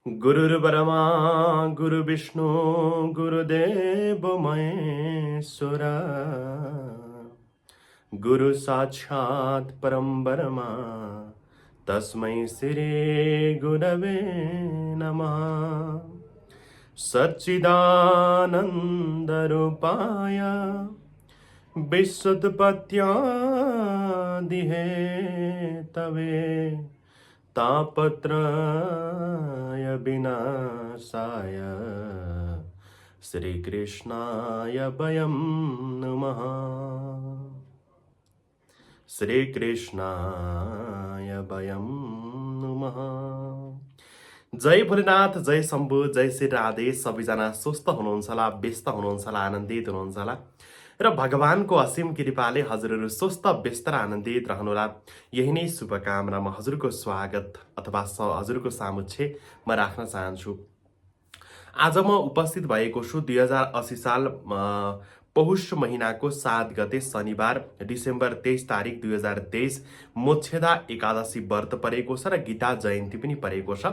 गुरुर्ब्रह्मा गुरुविष्णु गुरुदेव महेश्वरा गुरु साक्षात् परम ब्रह्मा तस्मै श्री गुरवे नमः। सच्चिदानंद रूपाय विश्वोत्पत्त्यादिहेतवे तापत्रय विनाशाय श्रीकृष्णाय वयं नमः। श्रीकृष्णाय वयं नमः। जय भोलेनाथ, जय शम्भु, जय श्री राधे। सबैजना स्वस्थ हुनुहुन्छ होला, व्यस्त हुनुहुन्छ होला, आनन्दित हुनुहुन्छ होला र भगवानको असीम कृपाले हजुरहरू स्वस्थ व्यस्त र आनन्दित रहनुहोला। यही नै शुभकामना म हजुरको स्वागत अथवा हजुरको सामुक्षे म राख्न चाहन्छु। आज म उपस्थित भएको छु 2080 साल पौष महिनाको 7 गते शनिबार डिसेम्बर 23 तारिक 2023 मोक्षदा एकादशी व्रत परेको छ र गीता जयन्ती पनि परेको छ।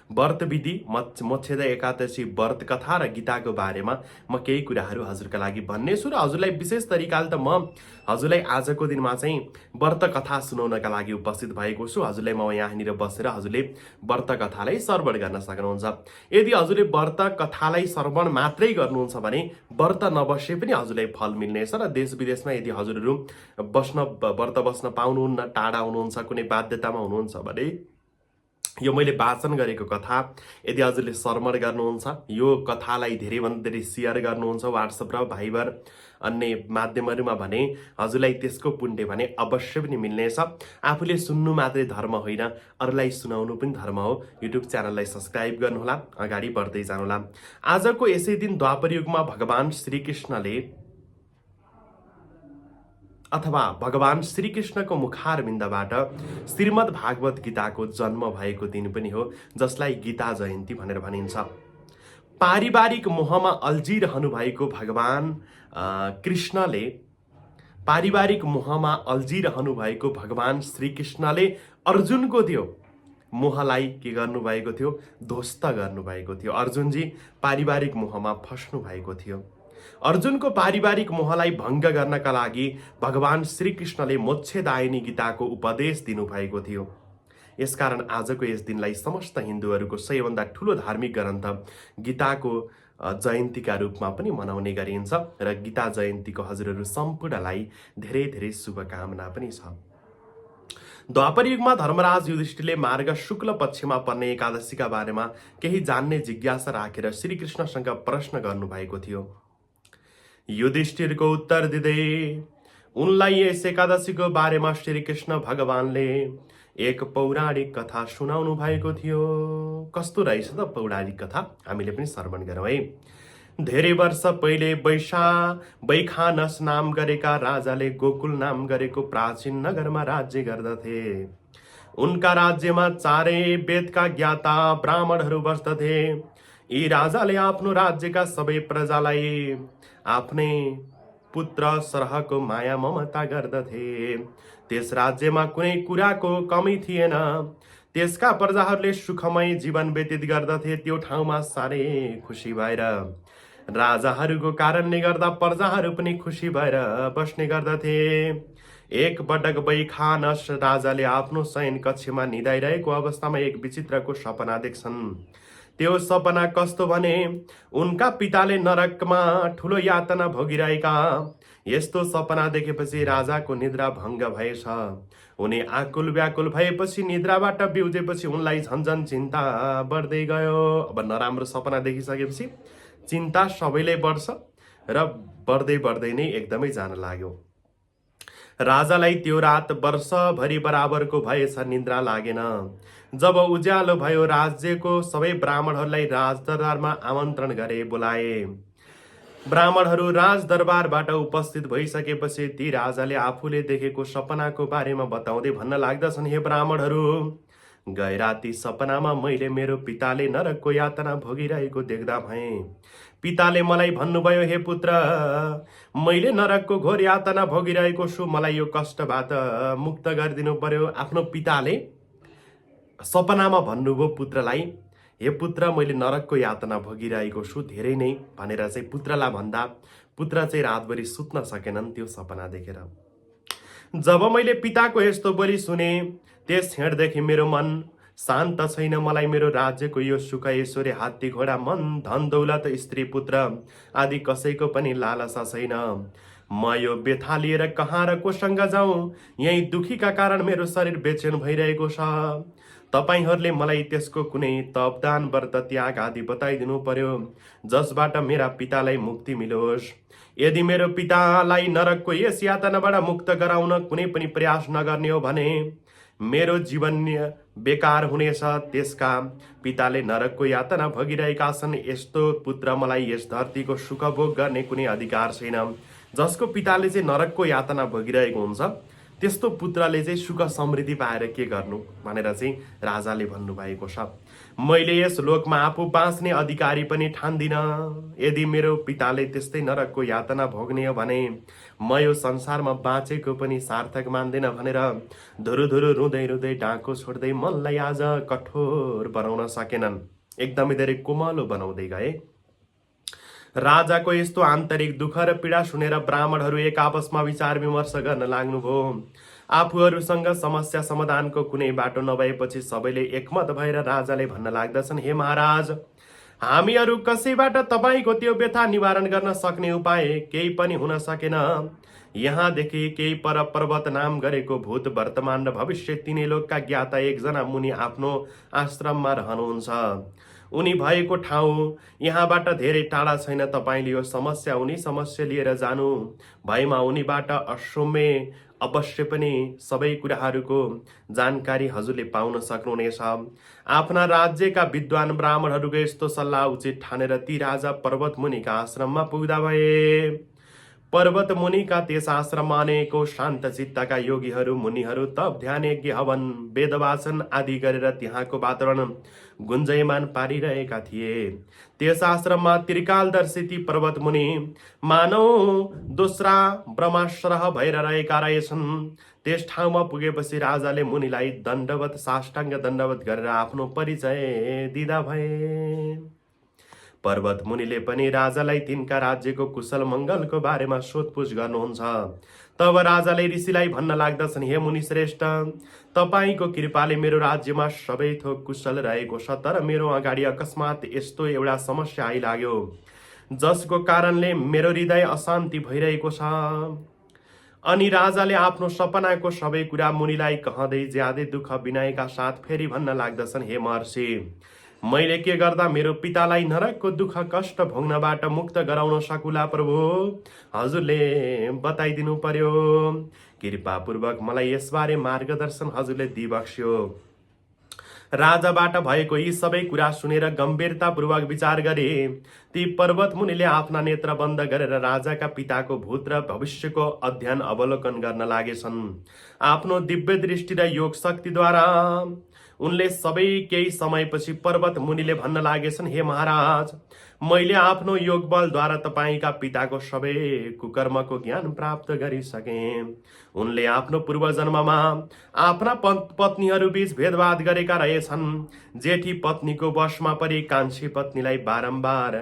व्रत विधि, मोक्षदा एकादशी व्रत कथा र गीताको बारेमा म केही कुराहरू हजुरका लागि भन्ने छु र हजुरलाई विशेष तरिकाले त म हजुरलाई आजको दिनमा चाहिँ व्रत कथा सुनाउनका लागि उपस्थित भएको छु। हजुरलाई म यहाँनिर बसेर हजुरले व्रत कथालाई श्रवण गर्न सक्नुहुन्छ। यदि हजुरले व्रत कथालाई श्रवण मात्रै गर्नुहुन्छ भने व्रत नबसे पनि हजुरलाई फल मिल्नेछ र देश विदेशमा यदि हजुरहरू व्रत बस्न पाउनुहुन्न, टाढा हुनुहुन्छ, कुनै बाध्यतामा हुनुहुन्छ भने यो मैले वाचन गरेको कथा यदि हजुरले श्रवण गर्नुहुन्छ, यो कथालाई धेरैभन्दा धेरै सेयर गर्नुहुन्छ व्हाट्सएप र भाइबर अन्य माध्यमहरूमा भने हजुरलाई त्यसको पुण्य भने अवश्य पनि मिल्नेछ। आफूले सुन्नु मात्रै धर्म होइन, अरूलाई सुनाउनु पनि धर्म हो। युट्युब च्यानललाई सब्स्क्राइब गर्नुहोला, अगाडि बढ्दै जानुहोला। आजको यसै दिन द्वापर युगमा भगवान श्रीकृष्णको मुखारविन्दबाट श्रीमद् भागवत गीताको जन्म भएको दिन पनि हो, जसलाई गीता जयन्ती भनेर भनिन्छ। पारिवारिक मोहमा अल्झिरहनु भएको भगवान श्रीकृष्णले अर्जुनको त्यो मोहलाई के गर्नुभएको थियो? ध्वस्त गर्नुभएको थियो। अर्जुनजी पारिवारिक मोहमा फस्नु भएको थियो। अर्जुनको पारिवारिक मोहलाई भङ्ग गर्नका लागि भगवान श्रीकृष्णले मोक्षदायिनी गीताको उपदेश दिनुभएको थियो। यसकारण आजको यस दिनलाई समस्त हिन्दूहरूको सबैभन्दा ठुलो धार्मिक ग्रन्थ गीताको जयन्तीका रूपमा पनि मनाउने गरिन्छ र गीता जयन्तीको हजुरहरू सम्पूर्णलाई धेरै धेरै शुभकामना पनि छ। द्वापर युगमा धर्मराज युधिष्ठिरले मार्ग शुक्ल पक्षमा पर्ने एकादशीका बारेमा केही जान्ने जिज्ञासा राखेर श्रीकृष्णसँग प्रश्न गर्नुभएको थियो। युधिष्ठिरको उत्तर दिँदै उनलाई यस एकादशीको बारेमा श्रीकृष्ण भगवानले एक पौराणिक कथा सुनाउनु भएको थियो। कस्तो रहेछ त पौराणिक कथा, हामीले पनि श्रवण गरौँ है। धेरै वर्ष पहिले वैखानस नाम गरेका राजाले गोकुल नाम गरेको प्राचीन नगरमा राज्य गर्दथे। उनका राज्यमा चारै वेदका ज्ञाता ब्राह्मणहरू बस्दथे। यी राजाले आफ्नो राज्यका सबै प्रजालाई आफ्नै पुत्र सरहको माया ममता गर्दथे। त्यस राज्यमा कुनै कुराको कमी थिएन। त्यसका प्रजाहरूले सुखमय जीवन व्यतीत गर्दथे। त्यो ठाउँमा साह्रै खुसी भएर राजाहरूको कारणले गर्दा प्रजाहरू पनि खुसी भएर बस्ने गर्दथे। एक पटक वैखानस राजाले आफ्नो शयन कक्षमा निदाइरहेको अवस्थामा एक विचित्रको सपना देख्छन्। त्यो सपना कस्तो भने उनका पिताले नरकमा ठुलो यातना भोगिरहेका। यस्तो सपना देखेपछि राजाको निद्रा भङ्ग भएछ। उनी आकुल व्याकुल भएपछि निद्राबाट बिउजेपछि उनलाई झन्झन चिन्ता बढ्दै गयो। अब नराम्रो सपना देखिसकेपछि चिन्ता सबैलाई बढ्छ र बढ्दै नै एकदमै जान लाग्यो। राजालाई त्यो रात वर्षभरि बराबरको भएछ, निद्रा लागेन। जब उज्यालो भयो राज्यको सबै ब्राह्मणहरूलाई राजदरबारमा आमन्त्रण गरे, बोलाए। ब्राह्मणहरू राजदरबारबाट उपस्थित भइसकेपछि ती राजाले आफूले देखेको सपनाको बारेमा बताउँदै भन्न लाग्दछन्, हे ब्राह्मणहरू, गए राति सपनामा मैले मेरो पिताले नरकको यातना भोगिरहेको देख्दा भएँ। पिताले मलाई भन्नुभयो, हे पुत्र, मैले नरकको घोर यातना भोगिरहेको छु, मलाई यो कष्टबाट मुक्त गरिदिनु पर्यो। आफ्नो पिताले सपनामा भन्नुभयो पुत्रलाई, हे पुत्र, मैले नरकको यातना भोगिरहेको छु धेरै नै भनेर चाहिँ पुत्रलाई भन्दा पुत्र चाहिँ रातभरि सुत्न सकेनन् त्यो सपना देखेर। जब मैले पिताको यस्तो बोली सुने त्यस क्षणदेखि मेरो मन शान्त छैन। मलाई मेरो राज्यको यो सुख ऐश्वर्य हात्ती घोडा मन धन दौलत स्त्री पुत्र आदि कसैको पनि लालसा छैन। म यो व्यथा लिएर कहाँ र कोसँग जाउँ? यही दुखीका कारण मेरो शरीर बेचैन भइरहेको छ। तपाईँहरूले मलाई त्यसको कुनै तपदान व्रत त्याग आदि बताइदिनु पर्यो जसबाट मेरा पितालाई मुक्ति मिलोस्। यदि मेरो पितालाई नरकको यस यातनाबाट मुक्त गराउन कुनै पनि प्रयास नगर्ने हो भने मेरो जीवन बेकार हुनेछ। त्यसका पिताले नरकको यातना भोगिरहेका छन्। यस्तो पुत्र मलाई यस धरतीको सुख भोग गर्ने कुनै अधिकार छैन। जसको पिताले चाहिँ नरकको यातना भोगिरहेको हुन्छ त्यस्तो पुत्रले चाहिँ सुख समृद्धि पाएर के गर्नु भनेर चाहिँ राजाले भन्नुभएको छ। मैले यस लोकमा आफू बाँच्ने अधिकारी पनि ठान्दिनँ। यदि मेरो पिताले त्यस्तै नरकको यातना भोग्ने हो भने म यो संसारमा बाँचेको पनि सार्थक मान्दिनँ भनेर धुरुधुरु रुँदै रुँदै डाँको छोड्दै मनलाई आज कठोर बनाउन सकेनन्। एकदमै धेरै कोमलो बनाउँदै गए। राजाको यस्तो आन्तरिक दुःख र पीडा सुनेर ब्राह्मणहरू एक आपसमा विचार विमर्श गर्न लाग्नुभयो। आफूहरूसँग समस्या समाधानको कुनै बाटो नभएपछि सबैले एकमत भएर राजाले भन्न लाग्दछन्, हे महाराज, हामीहरू कसैबाट तपाईँको त्यो व्यथा निवारण गर्न सक्ने उपाय केही पनि हुन सकेन। यहाँदेखि केही पर पर्वत नाम गरेको भूत वर्तमान र भविष्य तिनै लोकका ज्ञाता एकजना मुनि आफ्नो आश्रममा रहनुहुन्छ। उनी भएको ठाउँ यहाँबाट धेरै टाढा छैन। तपाईँले यो समस्या उनी समस्या लिएर जानु भएमा उनीबाट असौम्य अवश्य पनि सबै कुराहरूको जानकारी हजुरले पाउन सक्नुहुनेछ। आफ्ना राज्यका विद्वान ब्राह्मणहरूको यस्तो सल्लाह उचित ठानेर ती राजा पर्वत मुनिका आश्रममा पुग्दा भए। पर्वत मुनिका त्यस आश्रममा अनेकौं शान्त चित्तका योगीहरू मुनिहरू तप ध्यान यज्ञ हवन वेदवाचन आदि गरेर त्यहाँको वातावरण गुन्जयमान पारिरहेका थिए। त्यस आश्रममा त्रिकालदर्शी ती पर्वत मुनि मानव दोस्रा ब्रह्माश्रह भएर रहेका रहेछन्। त्यस ठाउँमा पुगेपछि राजाले मुनिलाई दण्डवत साष्टाङ्ग दण्डवत गरेर आफ्नो परिचय दिँदा भए। पर्वत मुनिले पनि राजालाई तिनका राज्यको कुशल मङ्गलको बारेमा सोधपुछ गर्नुहुन्छ। तब राजाले ऋषिलाई भन्न लाग्दछन्, हे मुनि श्रेष्ठ, तपाईँको कृपाले मेरो राज्यमा सबै थोक कुशल रहेको छ, तर मेरो अगाडि अकस्मात यस्तो एउटा समस्या आइलाग्यो जसको कारणले मेरो हृदय अशान्ति भइरहेको छ। अनि राजाले आफ्नो सपनाको सबै कुरा मुनिलाई कहँदै ज्यादै दुःख विनयका साथ फेरि भन्न लाग्दछन्, हे महर्षि, मैले के गर्दा मेरो पितालाई नरकको दुःख कष्ट भोग्नबाट मुक्त गराउन सकुला प्रभु? हजुरले बताइदिनु पर्यो। कृपापूर्वक मलाई यसबारे मार्गदर्शन हजुरले दिबक्स्यो। राजाबाट भएको यी सबै कुरा सुनेर गम्भीरतापूर्वक विचार गरे ती पर्वत मुनिले आफ्ना नेत्र बन्द गरेर राजाका पिताको भूत र भविष्यको अध्ययन अवलोकन गर्न लागेछन्। आफ्नो दिव्य दृष्टि र योग शक्तिद्वारा उनले सबै केही समयपछि पर्वत मुनिले भन्न लागेछन्, हे महाराज, मैले आफ्नो योग बलद्वारा तपाईँका पिताको सबै कुकर्मको ज्ञान प्राप्त गरिसकेँ। उनले आफ्नो पूर्वजन्ममा आफ्ना पत्नीहरू बीच भेदभाद गरेका रहेछन्। जेठी पत्नीको वशमा परि कान्छी पत्नीलाई बारम्बार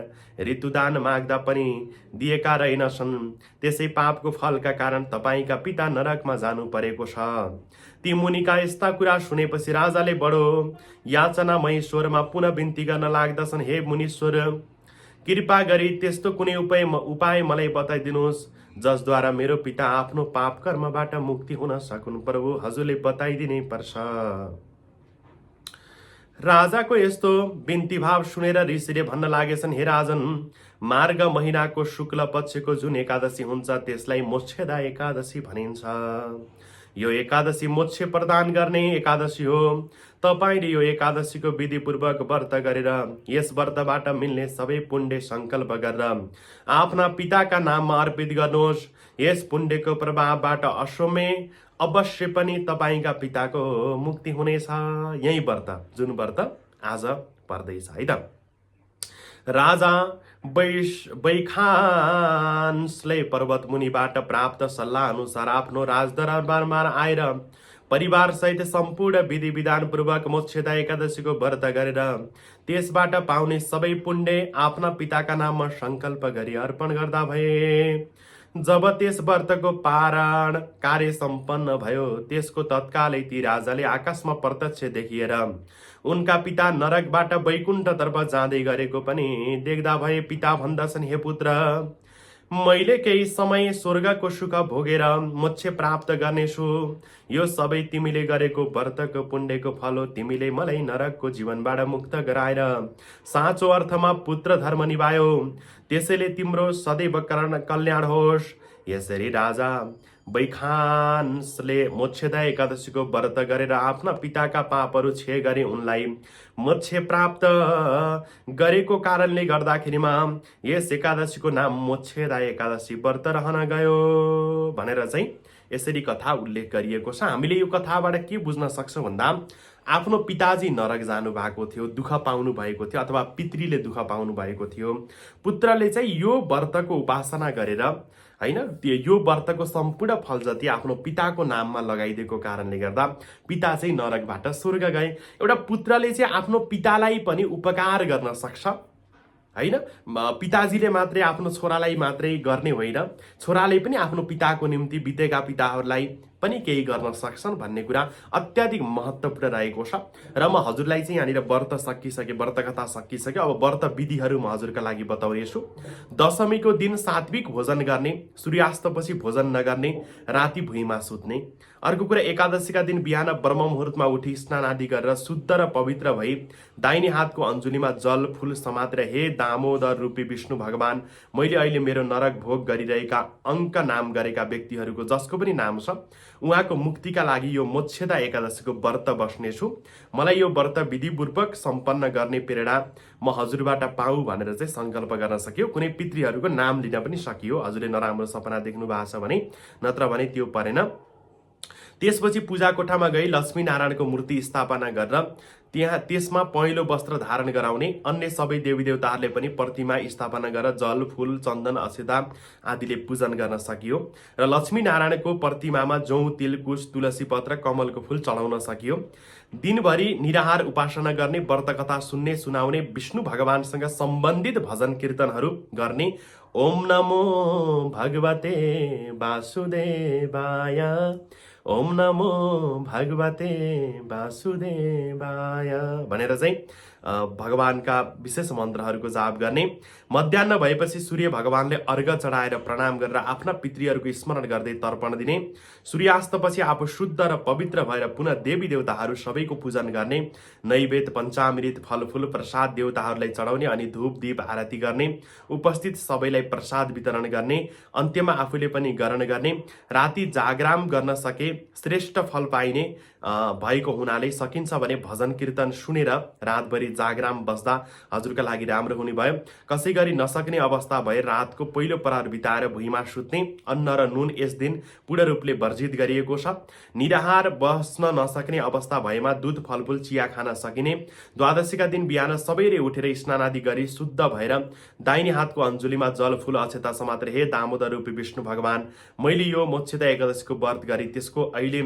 ऋतुदान माग्दा पनि दिएका रहेनछन्। त्यसै पापको फलका कारण तपाईँका पिता नरकमा जानु परेको छ। ती मुनिका यस्ता कुरा सुनेपछि राजाले बडो याचनामय स्वरमा पुनः बिन्ती गर्न लाग्दछन्, हे मुनीश्वर, कृपा गरी त्यस्तो कुनै उपाय मलाई बताइदिनुहोस् जसद्वारा मेरो पिता आफ्नो पाप कर्मबाट मुक्ति हुन सकुन्। प्रभु, हजुरले बताइदिनै पर्छ। राजाको यस्तो बिन्ती भाव सुनेर ऋषिले भन्न लागेछन्, हे राजन, मार्ग महिनाको शुक्ल पक्षको जुन एकादशी हुन्छ त्यसलाई मोक्षदा एकादशी भनिन्छ। यो एकादशी मोक्ष प्रदान गर्ने एकादशी हो। तपाईले यो एकादशीको विधिपूर्वक व्रत गरेर यस व्रतबाट मिल्ने सबै पुण्य संकल्प गरेर आफ्ना पिताका नाममा अर्पित गर्नुहोस्। यस पुण्यको प्रभावबाट असौम्य अवश्य पनि तपाईँका पिताको मुक्ति हुनेछ। यही व्रत, जुन व्रत आज पर्दैछ है त। राजा वैखानसले पर्वत मुनिबाट प्राप्त सल्लाह अनुसार आफ्नो राजदरबारमा आएर परिवार सहित सम्पूर्ण विधि विधानपूर्वक मोक्षदा एकादशीको व्रत गरेर त्यसबाट पाउने सबै पुण्य आफ्ना पिताका नाममा सङ्कल्प गरी अर्पण गर्दा भए। जब त्यस व्रतको पारण कार्य सम्पन्न भयो त्यसको तत्कालै ती राजाले आकाशमा प्रत्यक्ष देखिएर उनका पिता नरकबाट वैकुण्ठतर्फ जाँदै गरेको पनि देख्दा भए। पिता भन्दछन्, हे पुत्र, मैले केही समय स्वर्गको सुख भोगेर मोक्ष प्राप्त गर्नेछु। यो सबै तिमीले गरेको व्रतको पुण्यको फल हो। तिमीले मलाई नरकको जीवनबाट मुक्त गराएर साँचो अर्थमा पुत्र धर्म निभायो, त्यसैले तिम्रो सदैव कल्याण होस्। यसरी राजा वैखानसले मोक्षदा एकादशीको व्रत गरेर आफ्ना पिताका पापहरू क्षय गरे। उनलाई मोक्ष प्राप्त गरेको कारणले गर्दाखेरिमा यस एकादशीको नाम मोक्षदा एकादशी व्रत रहन गयो भनेर चाहिँ यसरी कथा उल्लेख गरिएको छ। हामीले यो कथाबाट के बुझ्न सक्छौँ भन्दा आफ्नो पिताजी नरक जानु भएको थियो, दुःख पाउनु भएको थियो अथवा पितृले दुःख पाउनु भएको थियो। पुत्रले चाहिँ यो व्रतको उपासना गरेर हैन यो व्रतको सम्पूर्ण फल जति आफ्नो पिताको नाममा लगाइदिएको कारणले गर्दा पिता चाहिँ नरकबाट स्वर्ग गए। एउटा पुत्रले चाहिँ आफ्नो पितालाई पनि उपकार गर्न सक्छ हैन। पिताजीले मात्रै आफ्नो छोरालाई मात्रै गर्ने होइन, छोराले पनि आफ्नो पिताको निम्ति बितेका पिताहरूलाई पनि केही गर्न सक्छन् भन्ने कुरा अत्याधिक महत्त्वपूर्ण रहेको छ। र म हजुरलाई चाहिँ यहाँनिर व्रत सकिसके, व्रत कथा सकिसक्यो। अब व्रत विधिहरू म हजुरका लागि बताउनेछु। दशमीको दिन सात्विक भोजन गर्ने, सूर्यास्तपछि भोजन नगर्ने, राति भुइँमा सुत्ने। अर्को कुरा, एकादशीका दिन बिहान ब्रह्म मुहुर्तमा उठी स्नान आदि गरेर शुद्ध र पवित्र भई दाहिने हातको अञ्जुलीमा जल फूल समातेर, हे दामोदर रूपी विष्णु भगवान, मैले अहिले मेरो नरक भोग गरिरहेका अङ्क नाम गरेका व्यक्तिहरूको जसको पनि नाम छ उहाँको मुक्तिका लागि यो मोक्षदा एकादशीको व्रत बस्नेछु। मलाई यो व्रत विधिपूर्वक सम्पन्न गर्ने प्रेरणा म हजुरबाट पाऊ भनेर चाहिँ सङ्कल्प गर्न सकियो। कुनै पितृहरूको नाम लिन पनि सकियो। हजुरले नराम्रो सपना देख्नु भएको छ भने, नत्र भने त्यो परेन। त्यसपछि पूजा कोठामा गई लक्ष्मी नारायणको मूर्ति स्थापना गरेर त्यसमा पहेँलो वस्त्र धारण गराउने। अन्य सबै देवी देवताहरूले पनि प्रतिमा स्थापना गरेर जल फूल चन्दन अक्षता आदिले पूजन गर्न सकियो। र लक्ष्मी नारायणको प्रतिमामा जौ तिल कुश तुलसी पत्र कमलको फूल चढाउन सकियो। दिनभरि निराहार उपासना गर्ने, व्रत कथा सुन्ने सुनाउने, विष्णु भगवानसँग सम्बन्धित भजन कीर्तनहरू गर्ने। ओम नमो भगवते वासुदेवाय, ओम नमो भगवते वासुदेवाय भनेर चाहिँ भगवानका विशेष मन्त्रहरूको जाप गर्ने। मध्याह्न भएपछि सूर्य भगवानले अर्घ चढाएर प्रणाम गरेर आफ्ना पितृहरूको स्मरण गर्दै तर्पण दिने। सूर्यास्तपछि आफू शुद्ध र पवित्र भएर पुनः देवी देवताहरू सबैको पूजन गर्ने। नैवेद्य पञ्चामृत फलफूल प्रसाद देवताहरूलाई चढाउने अनि धूप दीप आरती गर्ने। उपस्थित सबैलाई प्रसाद वितरण गर्ने। अन्त्यमा आफूले पनि ग्रहण गर्ने। राति जागराम गर्न सके श्रेष्ठ फल पाइने भएको हुनाले सकिन्छ भने भजन कीर्तन सुनेर रातभरि जागराम बस्दा हजुरका लागि राम्रो हुने भयो। कसै गरी नसक्ने अवस्था भए रातको पहिलो प्रहर बिताएर भुइँमा सुत्ने। अन्न र नुन यस दिन पूर्ण रूपले वर्जित गरिएको छ। निराहार बस्न नसक्ने अवस्था भएमा दुध फलफूल चिया खान सकिने। द्वादशीका दिन बिहान सबैले उठेर स्नान आदि गरी शुद्ध भएर दाहिने हातको अञ्जुलीमा जल फूल अक्षता समातेर, हे दामोदर रूपी विष्णु भगवान, मैले यो मोक्षदा एकादशीको व्रत गरी त्यसको अहिले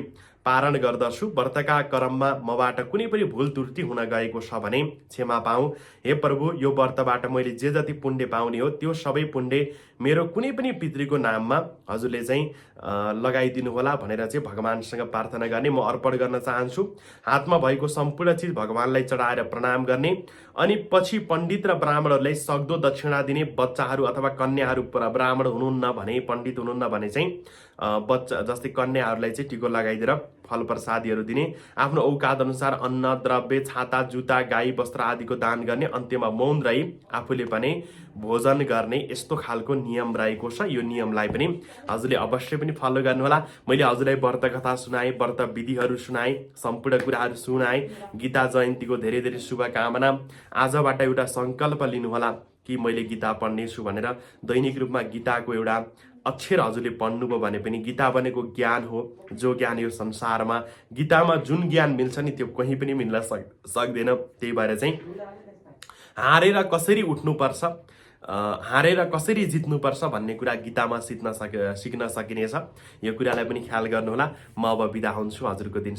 पारण गर्दछु। व्रतका क्रममा मबाट कुनै पनि भुल त्रुटि हुन गएको छ भने क्षमा पाऊ। हे प्रभु, यो व्रतबाट मैले जे जति पुण्य पाउने हो त्यो सबै पुण्य मेरो कुनै पनि पितृको नाममा हजुरले चाहिँ लगाइदिनु होला भनेर चाहिँ भगवानसँग प्रार्थना गर्ने म अर्पण गर्न चाहन्छु। हातमा भएको सम्पूर्ण चिज भगवानलाई चढाएर प्रणाम गर्ने। अनि पछि पण्डित र ब्राह्मणहरूलाई सक्दो दक्षिणा दिने। बच्चाहरू अथवा कन्याहरू ब्राह्मण हुनुहुन्न भने, पण्डित हुनुहुन्न भने चाहिँ बच्चा जस्तै कन्याहरूलाई चाहिँ टिको लगाइदिएर फल प्रसादीहरू दिने। आफ्नो औकात अनुसार अन्न द्रव्य छाता जुत्ता गाई वस्त्र आदिको दान गर्ने। अन्त्यमा मौन रही आफूले पनि भोजन गर्ने। यस्तो खालको नियम रहेको छ। यो नियमलाई पनि हजुरले अवश्य पनि फलो गर्नुहोला। मैले हजुरलाई व्रत कथा सुनाएँ, व्रत विधिहरू सुनाएँ, सम्पूर्ण कुराहरू सुनाएँ। गीता जयन्तीको धेरै धेरै शुभकामना। आजबाट एउटा सङ्कल्प लिनुहोला कि मैले गीता पढ्नेछु भनेर। दैनिक रूपमा गीताको एउटा अक्षर हजुरले पढ्नुभयो भने पनि गीता भनेको ज्ञान हो, जो ज्ञान यो संसारमा गीतामा जुन ज्ञान मिल्छ नि त्यो कहीँ पनि मिल्न सक्दैन। त्यही भएर चाहिँ हारेर कसरी उठ्नुपर्छ, हारेर कसरी जित्नुपर्छ भन्ने कुरा गीतामा सिक्न सकिनेछ। यो कुरालाई पनि ख्याल गर्नुहोला। म अब बिदा हुन्छु। हजुरको दिन